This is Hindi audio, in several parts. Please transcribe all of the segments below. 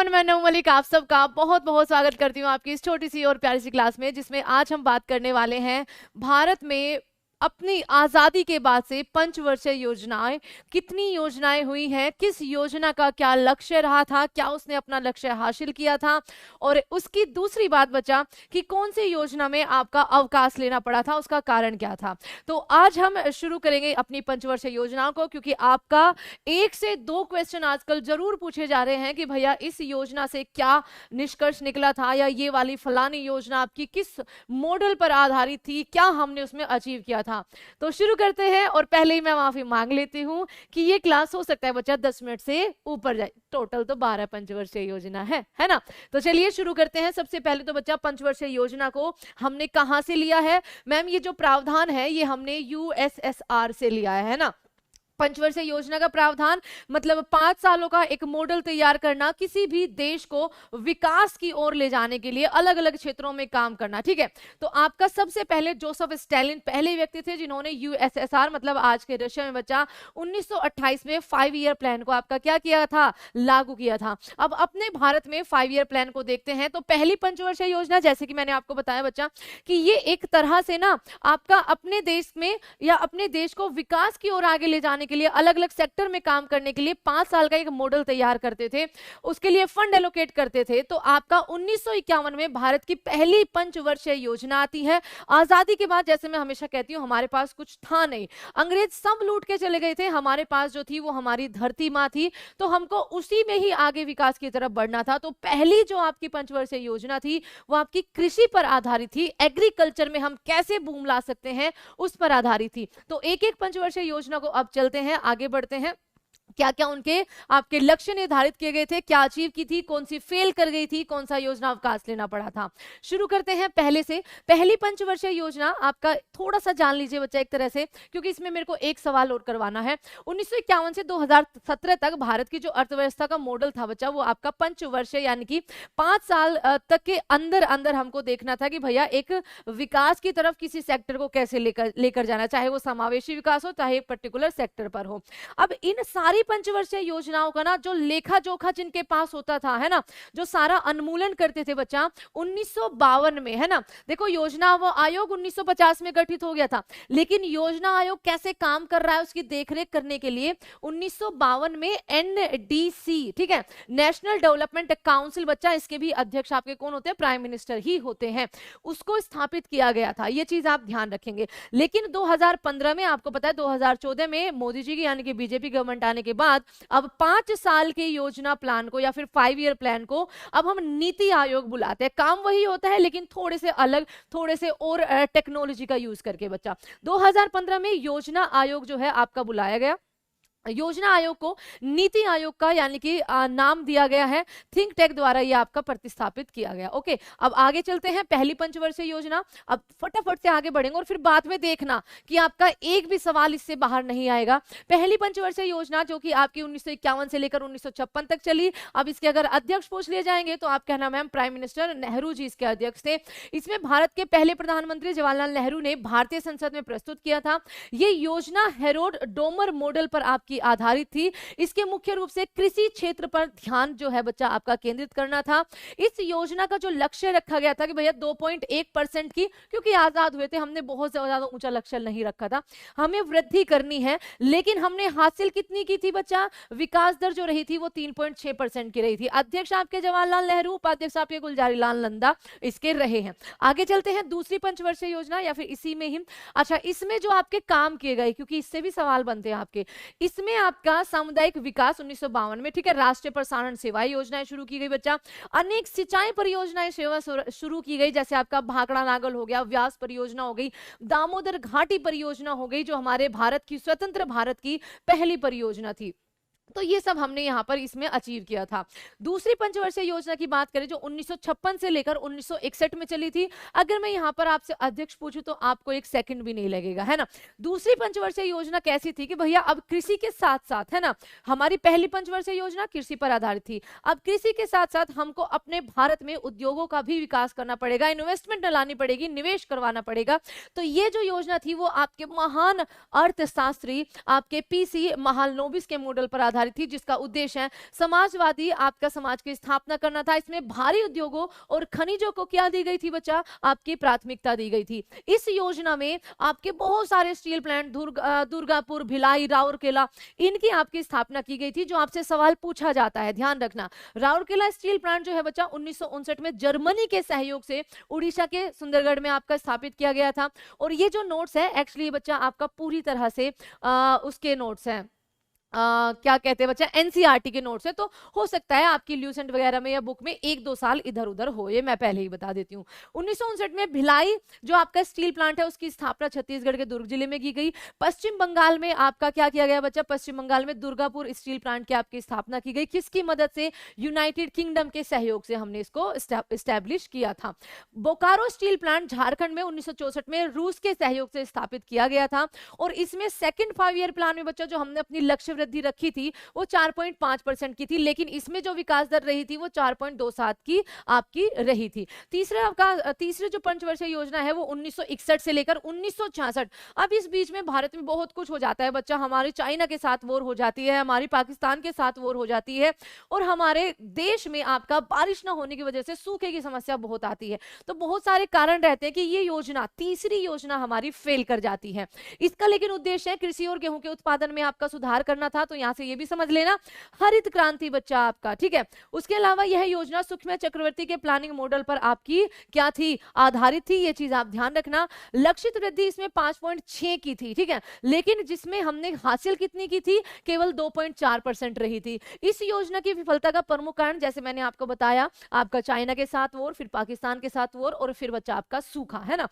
एवरीवन, मैं नऊ मलिक आप सबका बहुत बहुत स्वागत करती हूँ आपकी इस छोटी सी और प्यारी सी क्लास में, जिसमें आज हम बात करने वाले हैं भारत में अपनी आजादी के बाद से पंचवर्षीय योजनाएं, कितनी योजनाएं हुई हैं, किस योजना का क्या लक्ष्य रहा था, क्या उसने अपना लक्ष्य हासिल किया था, और उसकी दूसरी बात बचा कि कौन सी योजना में आपका अवकाश लेना पड़ा था, उसका कारण क्या था। तो आज हम शुरू करेंगे अपनी पंचवर्षीय योजनाओं को, क्योंकि आपका 1 से 2 क्वेश्चन आजकल जरूर पूछे जा रहे हैं कि भैया इस योजना से क्या निष्कर्ष निकला था, या ये वाली फलानी योजना आपकी किस मॉडल पर आधारित थी, क्या हमने उसमें अचीव किया था। तो शुरू करते हैं, और पहले ही मैं माफी मांग लेती हूं कि ये क्लास हो सकता है बच्चा 10 मिनट से ऊपर जाए। टोटल तो 12 पंचवर्षीय योजना है ना। तो चलिए शुरू करते हैं। सबसे पहले तो बच्चा पंचवर्षीय योजना को हमने कहां से लिया है? मैम ये जो प्रावधान है ये हमने यूएसएसआर से लिया है ना। पंचवर्षीय योजना का प्रावधान मतलब 5 सालों का एक मॉडल तैयार करना, किसी भी देश को विकास की ओर ले जाने के लिए अलग अलग क्षेत्रों में काम करना। ठीक है, तो आपका सबसे पहले जोसेफ स्टालिन पहले व्यक्ति थे जिन्होंने यूएसएसआर मतलब आज के रशिया में बच्चा 1928 में 5 ईयर प्लान को आपका क्या किया था? लागू किया था। अब अपने भारत में 5 ईयर प्लान को देखते हैं। तो पहली पंचवर्षीय योजना, जैसे कि मैंने आपको बताया बच्चा, कि ये एक तरह से ना आपका अपने देश में या अपने देश को विकास की ओर आगे ले जाने के लिए अलग अलग सेक्टर में काम करने के लिए 5 साल का एक मॉडल तैयार करते थे, उसके लिए फंड एलोकेट करते थे। तो आपका 1951 में भारत की पहली पंचवर्षीय योजना आती है। आजादी के बाद, जैसे मैं हमेशा कहती हूं, हमारे पास कुछ था नहीं, अंग्रेज सब लूट के चले गए थे, हमारे पास जो थी वो हमारी धरती मां थी, तो हमको उसी में ही आगे विकास की तरफ बढ़ना था। तो पहली जो आपकी पंचवर्षीय योजना थी वो आपकी कृषि पर आधारित थी, एग्रीकल्चर में हम कैसे बूम ला सकते हैं उस पर आधारित थी। तो एक एक पंचवर्षीय योजना को अब चलते हैं, आगे बढ़ते हैं। क्या क्या उनके आपके लक्ष्य निर्धारित किए गए थे, क्या अचीव की थी, कौन सी फेल कर गई थी, कौन सा योजना अवकाश लेना पड़ा था। शुरू करते हैं पहले से। पहली पंचवर्षीय योजना आपका थोड़ा सा जान लीजिए बच्चा एक तरह से, क्योंकि इसमें मेरे को एक सवाल और करवाना है। 1951 से 2017 तक भारत की जो अर्थव्यवस्था का मॉडल था बच्चा, वो आपका पंचवर्षीय यानी कि 5 साल तक के अंदर अंदर हमको देखना था कि भैया एक विकास की तरफ किसी सेक्टर को कैसे लेकर जाना, चाहे वो समावेशी विकास हो, चाहे एक पर्टिकुलर सेक्टर पर हो। अब इन सारी पंचवर्षीय योजनाओं का ना जो लेखा जोखा जिनके पास होता था, है ना, जो सारा अनुमूलन करते थे बच्चा, 1952 में, है ना। देखो योजना वो आयोग 1950 में गठित हो गया था, लेकिन योजना आयोग कैसे काम कर रहा है उसकी देखरेख करने के लिए 1952 में एनडीसी, ठीक है, नेशनल डेवलपमेंट काउंसिल बच्चा, इसके भी अध्यक्ष आपके कौन होते हैं? प्राइम मिनिस्टर ही होते हैं, उसको स्थापित किया गया था। ये चीज आप ध्यान रखेंगे। लेकिन 2015 में आपको पता है 2014 में मोदी जी की यानी कि बीजेपी गवर्नमेंट आने के बाद अब 5 साल के योजना प्लान को या फिर 5 ईयर प्लान को अब हम नीति आयोग बुलाते हैं। काम वही होता है लेकिन थोड़े से अलग, थोड़े से और टेक्नोलॉजी का यूज करके बच्चा। 2015 में योजना आयोग जो है आपका बुलाया गया। योजना आयोग को नीति आयोग का यानी कि नाम दिया गया है, थिंक टैंक द्वारा ये आपका प्रतिस्थापित किया गया। ओके, अब आगे चलते हैं। पहली पंचवर्षीय योजना, अब फटाफट से आगे बढ़ेंगे और फिर बाद में देखना कि आपका एक भी सवाल इससे बाहर नहीं आएगा। पहली पंचवर्षीय योजना जो कि आपकी 1951 से लेकर 1956 तक चली। अब इसके अगर अध्यक्ष पूछ लिए जाएंगे तो आप कहना ma'am prime minister Nehru ji इसके अध्यक्ष थे। इसमें भारत के पहले प्रधानमंत्री जवाहरलाल नेहरू ने भारतीय संसद में प्रस्तुत किया था। ये योजना हेरोड डोमर मॉडल पर आपकी आधारित थी। इसके मुख्य रूप से कृषि क्षेत्र पर ध्यान जो है बच्चा आपका केंद्रित करना था। इस योजना का जो लक्ष्य रखा गया था कि भैया 2.1% की, क्योंकि आजाद हुए थे, हमने बहुत ज्यादा ऊंचा लक्ष्य नहीं रखा था, हमें वृद्धि करनी है। लेकिन हमने हासिल कितनी की थी बच्चा? विकास दर जो रही थी वो 3.6% की रही थी। अध्यक्ष आपके जवाहरलाल नेहरू, उपाध्यक्ष आपके गुलजारी लाल नंदा इसके रहे हैं। आगे चलते हैं दूसरी पंचवर्षीय योजना या फिर इसी में ही। अच्छा, इसमें जो आपके काम किए गए, क्योंकि इससे भी सवाल बनते हैं आपके, इसमें आपका सामुदायिक विकास 1952 में, ठीक है, राष्ट्रीय प्रसारण सेवाएं योजनाएं शुरू की गई बच्चा। अनेक सिंचाई परियोजनाएं सेवा शुरू की गई, जैसे आपका भाखड़ा नागल हो गया, व्यास परियोजना हो गई, दामोदर घाटी परियोजना हो गई, जो हमारे भारत की स्वतंत्र भारत की पहली परियोजना थी। तो ये सब हमने यहाँ पर इसमें अचीव किया था। दूसरी पंचवर्षीय योजना की बात करें जो 1956 से लेकर 1961 में चली थी। अगर मैं यहाँ पर आपसे अध्यक्ष पूछूं तो आपको एक सेकंड भी नहीं लगेगा, है ना। दूसरी पंचवर्षीय योजना कैसी थी कि भैया अब कृषि के साथ साथ, है ना, हमारी पहली पंचवर्षीय योजना कृषि पर आधारित थी। अब कृषि के साथ साथ हमको अपने भारत में उद्योगों का भी विकास करना पड़ेगा, इन्वेस्टमेंट लानी पड़ेगी, निवेश करवाना पड़ेगा। तो ये जो योजना थी वो आपके महान अर्थशास्त्री आपके पीसी महालनोबिस के मॉडल पर आधारित आधारित थी, जिसका उद्देश्य है समाजवादी आपका समाज की स्थापना करना था। इसमें भारी उद्योगों और खनिजों को क्या दी गई थी बच्चा, आपकी प्राथमिकता दी गई थी। इस योजना में आपके बहुत सारे स्टील प्लांट दुर्गापुर, भिलाई, राउरकेला, इनकी आपकी स्थापना की गई थी। जो आपसे सवाल पूछा जाता है, ध्यान रखना, राउरकेला स्टील प्लांट जो है बच्चा 1959 में जर्मनी के सहयोग से उड़ीसा के सुंदरगढ़ में आपका स्थापित किया गया था। और ये जो नोट्स है एक्चुअली बच्चा आपका पूरी तरह से उसके नोट्स हैं, क्या कहते हैं बच्चा, एनसीईआरटी के नोट्स है। तो हो सकता है आपकी ल्यूसेंट वगैरह में या बुक में 1-2 साल इधर उधर हो, ये मैं पहले ही बता देती हूँ। 1959 में भिलाई जो आपका स्टील प्लांट है उसकी स्थापना छत्तीसगढ़ के दुर्ग जिले में की गई। पश्चिम बंगाल में आपका क्या किया गया बच्चा, पश्चिम बंगाल में दुर्गापुर स्टील प्लांट की आपकी स्थापना की गई। किसकी मदद से, यूनाइटेड किंगडम के सहयोग से हमने इसको स्टैब्लिश किया था। बोकारो स्टील प्लांट झारखंड में 1964 में रूस के सहयोग से स्थापित किया गया था। और इसमें सेकेंड 5 ईयर प्लान में बच्चा जो हमने अपनी लक्ष्य वृद्धि रखी थी वो 4.5% की थी, लेकिन इसमें जो विकास दर रही थी वो 4.27 की आपकी रही थी। तीसरे जो पंचवर्षीय योजना है वो 1961 से लेकर 1966। अब इस बीच में भारत में बहुत कुछ हो जाता है बच्चा, हमारी चाइना के साथ वॉर हो जाती है, हमारी पाकिस्तान के साथ वॉर हो जाती है, और हमारे देश में आपका बारिश ना होने की वजह से सूखे की समस्या बहुत आती है। तो बहुत सारे कारण रहते हैं कि ये योजना, तीसरी योजना हमारी फेल कर जाती है। इसका लेकिन उद्देश्य है कृषि और गेहूं के उत्पादन में आपका सुधार करना था। तो यहां से ये भी समझ लेना, हरित क्रांति बच्चा आपका, ठीक है। उसके अलावा यह योजना सुषमा चक्रवर्ती के प्लानिंग मॉडल पर आपकी क्या थी, आधारित थी। ये चीज आप ध्यान रखना। लक्षित वृद्धि इसमें 5.6 की थी, ठीक है, लेकिन जिसमें हमने हासिल कितनी की थी, केवल 2.4% रही थी। इस योजना की विफलता का प्रमुख कारण जैसे मैंने आपको बताया, आपका चाइना के साथ वॉर, फिर पाकिस्तान के साथ वॉर, और फिर बच्चा आपका सूखा, है ना।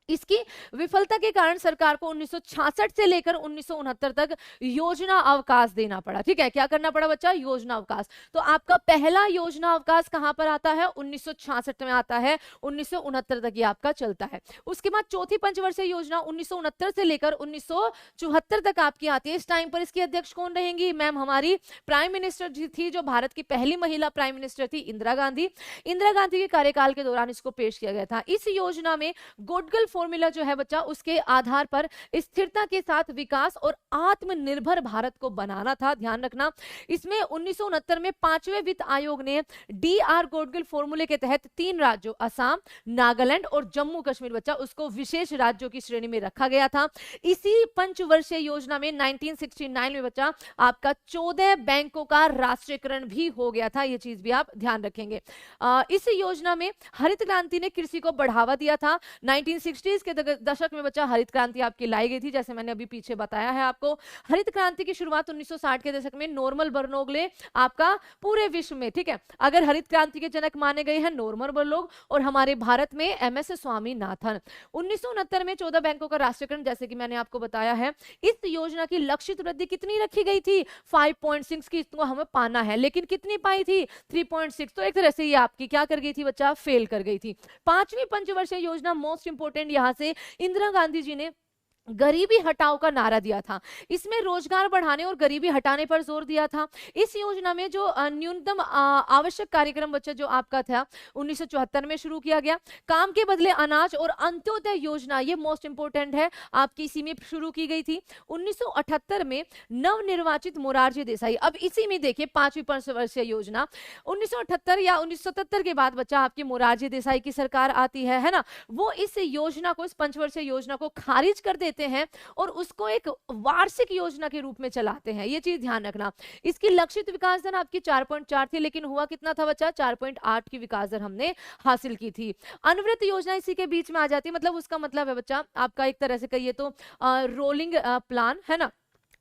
इसकी विफलता के कारण सरकार को 1966 से लेकर 1969 तक योजना अवकाश देना पड़ा, ठीक है। क्या करना पड़ा बच्चा, योजना अवकाश। तो आपका पहला योजना अवकाश कहां पर आता है, 1966 में आता है, 1969 तक ये आपका चलता है। उसके बाद चौथी पंचवर्षीय योजना 1969 से लेकर 1974 तक आपकी आती है। इस टाइम पर इसकी अध्यक्ष कौन रहेंगी, मैम हमारी प्राइम मिनिस्टर जी थी, जो भारत की पहली महिला प्राइम मिनिस्टर थी, इंदिरा गांधी। इंदिरा गांधी के कार्यकाल के दौरान इसको पेश किया गया था। इस योजना में गोडगिल फॉर्मूला जो है बच्चा, उसके आधार पर स्थिरता के साथ विकास और आत्मनिर्भर भारत को बनाना था, ध्यान रखना। इसमें 1969 में 5वें वित्त आयोग ने डी.आर. गोडगिल फॉर्मूले के तहत 3 राज्यों असम, नागालैंड और जम्मू कश्मीर बच्चा, उसको विशेष राज्यों की श्रेणी में रखा गया था। इसी पंचवर्षीय योजना में 1969 में बच्चा आपका 14 बैंकों का राष्ट्रीयकरण भी हो गया था। ये चीज भी आप ध्यान रखेंगे। इस योजना में हरित क्रांति ने कृषि को बढ़ावा दिया था। 1960s के दशक में बच्चा हरित क्रांति आपकी लाई गई थी, जैसे मैंने अभी पीछे बताया है आपको। हरित क्रांति की शुरुआत 1960 के दशक में नॉर्मन बोरलॉग आपका पूरे विश्व में, ठीक है, अगर हरित क्रांति के जनक माने गए हैं नॉर्मन बोरलॉग, और हमारे भारत में एम.एस. स्वामीनाथन। 1969 में 14 बैंकों का राष्ट्रीयकरण, जैसे कि मैंने आपको बताया है। इस योजना की लक्षित वृद्धि कितनी रखी गई थी, 5.6 की, इसको हमें पाना है, लेकिन कितनी पाई थी, 3.6। तो एक तरह से ये आपकी क्या कर गई थी बच्चा, फेल कर गई थी। 5वीं पंचवर्षीय योजना मोस्ट इंपोर्टेंट, यहां से इंदिरा गांधी जी ने गरीबी हटाओ का नारा दिया था। इसमें रोजगार बढ़ाने और गरीबी हटाने पर जोर दिया था। इस योजना में जो न्यूनतम आवश्यक कार्यक्रम बच्चा जो आपका था 1974 में शुरू किया गया। काम के बदले अनाज और अंत्योदय योजना, ये मोस्ट इंपोर्टेंट है, आपकी इसी में शुरू की गई थी। 1978 में नवनिर्वाचित मोरारजी देसाई, अब इसी में देखिए 5वीं पंचवर्षीय योजना, 1978 या 1977 के बाद बच्चा आपकी मोरारजी देसाई की सरकार आती है ना, वो इस योजना को, इस पंचवर्षीय योजना को खारिज कर देते हैं और उसको एक वार्षिक योजना के रूप में चलाते हैं। ये चीज ध्यान रखना। इसकी लक्षित विकास दर आपकी 4.4 थी, लेकिन हुआ कितना था बच्चा, 4.8 की विकास दर हमने हासिल की थी। अनुवृत्त योजना इसी के बीच में आ जाती है, मतलब उसका मतलब है बच्चा आपका एक तरह से कहिए तो रोलिंग प्लान, है ना।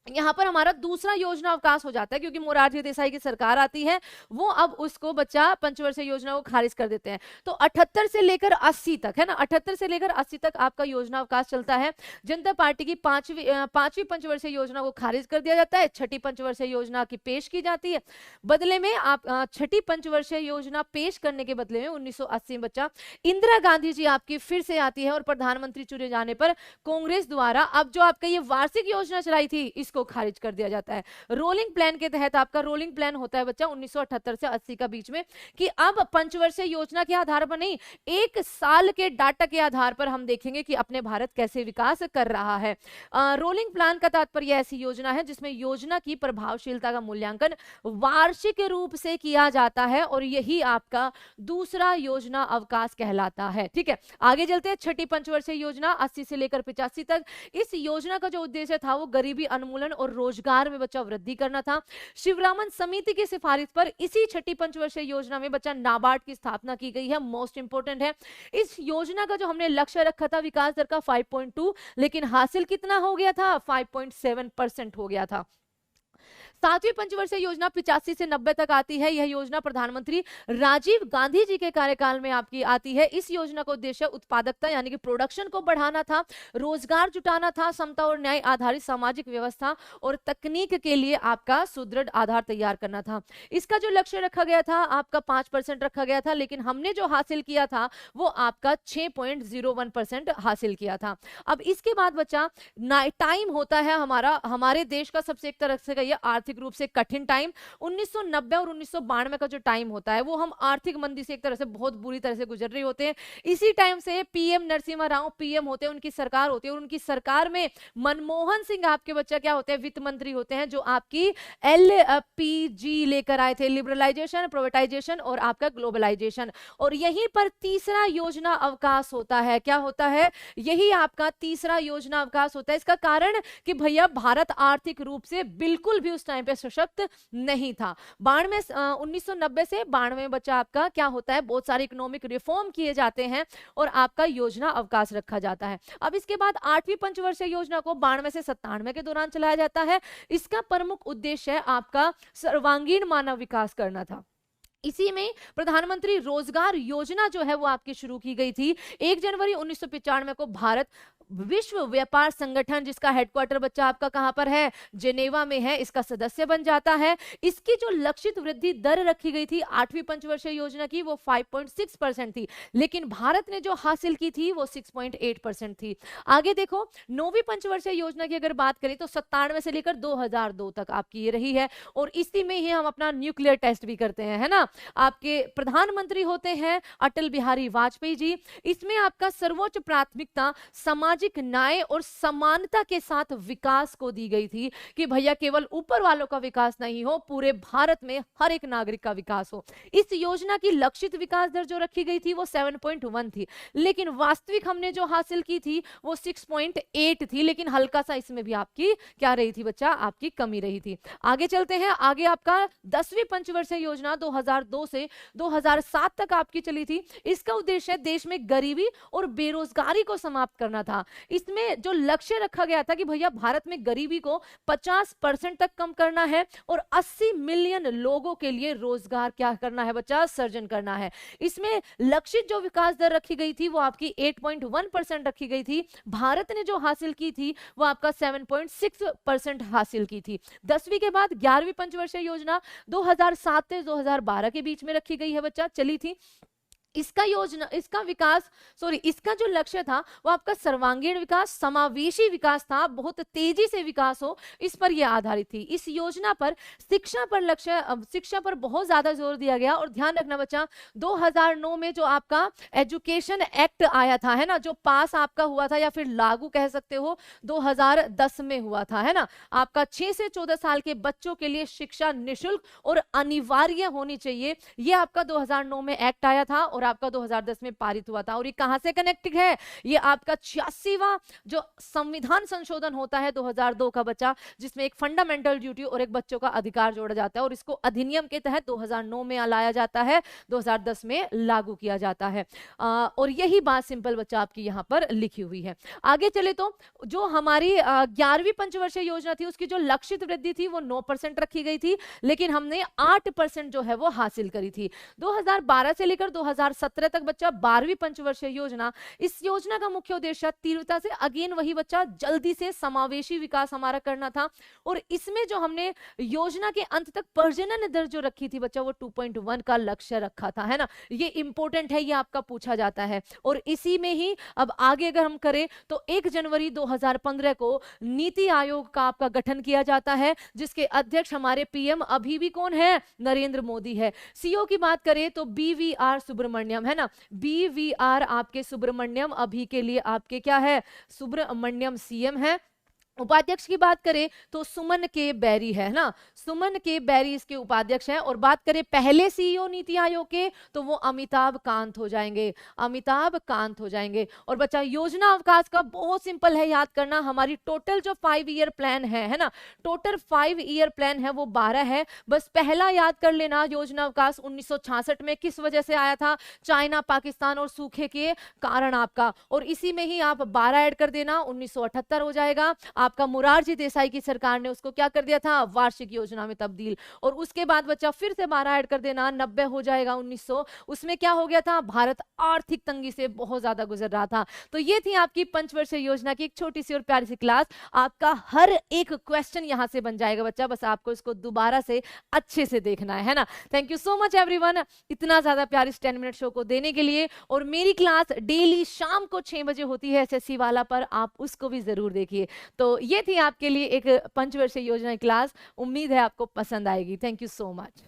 यहाँ पर हमारा दूसरा योजना अवकाश हो जाता है, क्योंकि मोरारजी देसाई की सरकार आती है, वो अब उसको बच्चा पंचवर्षीय योजना को खारिज कर देते हैं। तो 78 से लेकर 80 तक, है ना, 78 से लेकर 80 तक आपका योजना अवकाश चलता है। जनता पार्टी की पांचवी पंचवर्षीय योजना को खारिज कर दिया जाता है, छठी पंचवर्षीय योजना की पेश की जाती है। बदले में आप छठी पंचवर्षीय योजना पेश करने के बदले में 1980 में बच्चा इंदिरा गांधी जी आपकी फिर से आती है, और प्रधानमंत्री चुने जाने पर कांग्रेस द्वारा अब जो आपका ये वार्षिक योजना चलाई थी, इसको खारिज कर दिया जाता है। रोलिंग प्लान के तहत आपका रोलिंग प्लान होता है बच्चा 1978 से 80 का बीच में, कि अब पंचवर्षीय योजना के आधार पर नहीं, एक साल के डाटा के आधार पर हम देखेंगे कि अपने भारत कैसे विकास कर रहा है। रोलिंग प्लान का तात्पर्य ऐसी योजना है जिसमें योजना की प्रभावशीलता का मूल्यांकन वार्षिक रूप से किया जाता है, और यही आपका दूसरा योजना अवकाश कहलाता है। ठीक है, आगे चलते हैं। छठी पंचवर्षीय योजना 80 से लेकर 85 तक। इस योजना का जो उद्देश्य था वो गरीबी उन्मूलन और रोजगार में बच्चा वृद्धि करना था। शिवरामन समिति की सिफारिश पर इसी छठी पंचवर्षीय योजना में बच्चा नाबार्ड की स्थापना की गई है। मोस्ट इंपोर्टेंट है, इस योजना का जो हमने लक्ष्य रखा था विकास दर का 5.2, लेकिन हासिल कितना हो गया था? 5.7% हो गया था। सातवीं पंचवर्षीय योजना 85 से 90 तक आती है। यह योजना प्रधानमंत्री राजीव गांधी जी के कार्यकाल में आपकी आती है। इस योजना का उद्देश्य उत्पादकता यानी कि प्रोडक्शन को बढ़ाना था, रोजगार जुटाना था, समता और न्याय आधारित सामाजिक व्यवस्था और तकनीक के लिए आपका सुदृढ़ आधार तैयार करना था। इसका जो लक्ष्य रखा गया था आपका 5% रखा गया था, लेकिन हमने जो हासिल किया था वो आपका 6.01% हासिल किया था। अब इसके बाद बच्चा टाइम होता है हमारे देश का सबसे एक तरह से कहिए आर्थिक रूप से कठिन टाइम। 1990 और 1992 का जो टाइम होता है वो हम आर्थिक मंदी से एक तरह से बहुत बुरी तरह से गुजर रहे होते हैं। इसी टाइम से पीएम नरसिम्हा राव पीएम होते हैं, उनकी सरकार होती है, और उनकी सरकार में मनमोहन सिंह आपके बच्चा क्या होते हैं? वित्त मंत्री होते हैं, जो आपकी LPG लेकर आए थे, लिबरलाइजेशन, प्राइवेटाइजेशन और आपका ग्लोबलाइजेशन। और यहीं पर तीसरा योजना अवकाश होता है। क्या होता है? यही आपका तीसरा योजना अवकाश होता है। इसका कारण कि भैया भारत आर्थिक रूप से बिल्कुल भी उस टाइम पे सशक्त नहीं था। 1990 से 92 में बच्चा आपका क्या होता है? बहुत सारे इकोनॉमिक रिफॉर्म किए जाते हैं और आपका योजना अवकाश रखा जाता है। अब इसके बाद आठवीं पंचवर्षीय योजना को 92 से 97 के दौरान चलाया जाता है। इसका प्रमुख उद्देश्य आपका सर्वांगीण मानव विकास करना था। इसी में प्रधानमंत्री रोजगार योजना जो है वो आपकी शुरू की गई थी। 1 जनवरी 1995 को भारत विश्व व्यापार संगठन, जिसका हेडक्वार्टर बच्चा आपका कहां पर है? जेनेवा में है, इसका सदस्य बन जाता है। इसकी जो लक्षित वृद्धि दर रखी गई थी आठवीं पंचवर्षीय योजना की वो 5.6% थी, लेकिन भारत ने जो हासिल की थी वो 6.8% थी। आगे देखो, नौवीं पंचवर्षीय योजना की अगर बात करें तो 97 से लेकर 2002 तक आपकी ये रही है, और इसी में ही हम अपना न्यूक्लियर टेस्ट भी करते हैं, है ना। आपके प्रधानमंत्री होते हैं अटल बिहारी वाजपेयी जी। इसमें आपका सर्वोच्च प्राथमिकता समाज न्याय और समानता के साथ विकास को दी गई थी, कि भैया केवल ऊपर वालों का विकास नहीं हो, पूरे भारत में हर एक नागरिक का विकास हो। इस योजना की लक्षित विकास दर जो रखी गई थी वो 7.1 थी, लेकिन वास्तविक हमने जो हासिल की थी वो 6.8 थी, लेकिन हल्का सा इसमें भी आपकी क्या रही थी बच्चा? आपकी कमी रही थी। आगे चलते हैं। आगे आपका 10वीं पंचवर्षीय योजना 2002 से 2007 तक आपकी चली थी। इसका उद्देश्य देश में गरीबी और बेरोजगारी को समाप्त करना था। इसमें जो लक्ष्य रखा गया था कि भैया भारत में गरीबी को 50% तक कम करना है और 80 मिलियन लोगों के लिए रोजगार क्या करना है बच्चा? सर्जन करना है। इसमें लक्षित जो विकास दर रखी गई थी वो आपकी 8.1% रखी गई थी। भारत ने जो हासिल की थी वो आपका 7.6% हासिल की थी। 10वीं के बाद 11वीं पंचवर्षीय योजना 2007 से 2012 के बीच में रखी गई है बच्चा, चली थी। इसका जो लक्ष्य था वो आपका सर्वांगीण विकास, समावेशी विकास था, बहुत तेजी से विकास हो, इस पर यह आधारित थी। इस योजना पर शिक्षा पर बहुत ज्यादा जोर दिया गया। और ध्यान रखना बच्चा, 2009 में जो आपका एजुकेशन एक्ट आया था, है ना, जो पास आपका हुआ था या फिर लागू कह सकते हो 2010 में हुआ था, है ना। आपका 6 से 14 साल के बच्चों के लिए शिक्षा निःशुल्क और अनिवार्य होनी चाहिए, ये आपका 2009 में एक्ट आया था और आपका 2010 में पारित हुआ था। और ये कहां से कनेक्टेड है? ये आपका 86वां जो संविधान संशोधन होता है 2002 का बच्चा, जिसमें एक फंडामेंटल ड्यूटी और एक बच्चों का अधिकार जोड़ा जाता है, और इसको अधिनियम के तहत 2009 में लाया जाता है, 2010 में लागू किया जाता है। और यही बात सिंपल बच्चा आपकी यहाँ पर लिखी हुई है। आगे चले तो जो हमारी 11वीं पंचवर्षीय योजना थी उसकी जो लक्षित वृद्धि थी वो 9% रखी गई थी, लेकिन हमने 8% जो है वो हासिल करी थी। 2012 से लेकर 2007 2017 तक बच्चा 12वीं पंचवर्षीय योजना, इस योजना का मुख्य उद्देश्य तीव्रता से अगेन वही बच्चा जल्दी से समावेशी विकास हमारा करना था। और इसमें जो हमने योजना के अंत तक प्रजनन दर जो रखी थी बच्चा वो 2.1 का लक्ष्य रखा था, है ना। ये इंपॉर्टेंट है, ये आपका पूछा जाता है। और इसी में ही अब आगे अगर हम करें तो 1 जनवरी 2015 को नीति आयोग का आपका गठन किया जाता है, जिसके अध्यक्ष हमारे पीएम अभी भी कौन है, नरेंद्र मोदी है। सीईओ की बात करें तो बीवीआर सुब्रमण्यम, है ना, बीवीआर आपके सुब्रमण्यम अभी के लिए आपके क्या है, सुब्रमण्यम सीएम है। उपाध्यक्ष की बात करें तो सुमन के बैरी है ना, सुमन के बैरी इसके उपाध्यक्ष हैं। और बात करें पहले सीईओ नीति आयोग के तो वो अमिताभ कांत हो जाएंगे, अमिताभ कांत हो जाएंगे। और बच्चा योजना अवकाश का बहुत सिंपल है याद करना, हमारी टोटल जो 5 ईयर प्लान है ना, टोटल 5 ईयर प्लान है वो 12 है। बस पहला याद कर लेना, योजना अवकाश 1966 में किस वजह से आया था, चाइना पाकिस्तान और सूखे के कारण आपका। और इसी में ही आप 12 ऐड कर देना, 1978 हो जाएगा। आपका मोरारजी देसाई की सरकार ने उसको क्या कर दिया था, वार्षिक योजना में तब्दील। और उसके बाद बच्चा फिर से 12 ऐड कर देना, 90 हो जाएगा 1900। उसमें क्या हो गया था, भारत आर्थिक तंगी से बहुत ज्यादा गुजर रहा था। तो ये थी आपकी पंचवर्षीय योजना की एक छोटी सी और प्यारी सी क्लास। आपका हर एक क्वेश्चन यहां से बन जाएगा बच्चा, बस आपको इसको दोबारा से अच्छे से देखना है ना। Thank you so much everyone, इतना ज्यादा प्यारी 10 मिनट शो को देने के लिए। और मेरी क्लास डेली शाम को 6 बजे होती है एसएससी वाला पर, आप उसको भी जरूर देखिए। तो ये थी आपके लिए एक पंचवर्षीय योजना क्लास, उम्मीद है आपको पसंद आएगी। Thank you so much.